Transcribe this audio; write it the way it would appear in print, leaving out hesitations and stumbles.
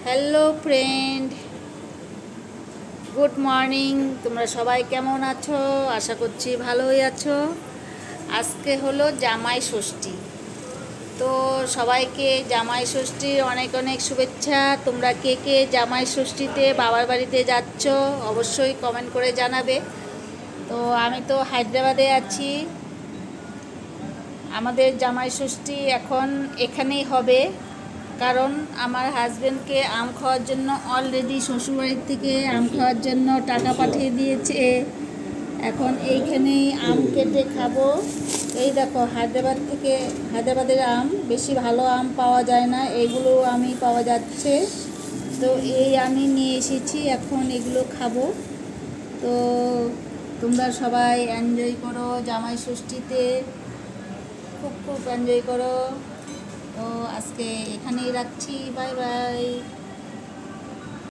Hello friend, good morning. তোমরা সবাই কেমন আছো? আশা করছি ভালোই আছো। আজকে হলো জামাই ষষ্ঠী। তো সবাইকে জামাই ষষ্ঠীর অনেক অনেক শুভেচ্ছা। তোমরা কে কে জামাই ষষ্ঠীতে বাবার বাড়িতে যাচ্ছ অবশ্যই কমেন্ট করে জানাবে। তো আমি তো হায়দ্রাবাদে আছি। আমাদের জামাই ষষ্ঠী এখন এখানেই হবে, কারণ আমার হাজব্যান্ডকে আম খাওয়ার জন্য অলরেডি শ্বশুরবাড়ির থেকে আম খাওয়ার জন্য টাকা পাঠিয়ে দিয়েছে। এখন এইখানেই আম কেটে খাবো। এই দেখো, হায়দ্রাবাদের আম বেশি ভালো আম পাওয়া যায় না, এইগুলো আমই পাওয়া যাচ্ছে। তো এই আমি নিয়ে এসেছি, এখন এগুলো খাবো। তো তোমরা সবাই এনজয় করো জামাই ষষ্ঠীতে, খুব খুব এনজয় করো। তো আজকে এখানেই রাখছি, বাই বাই।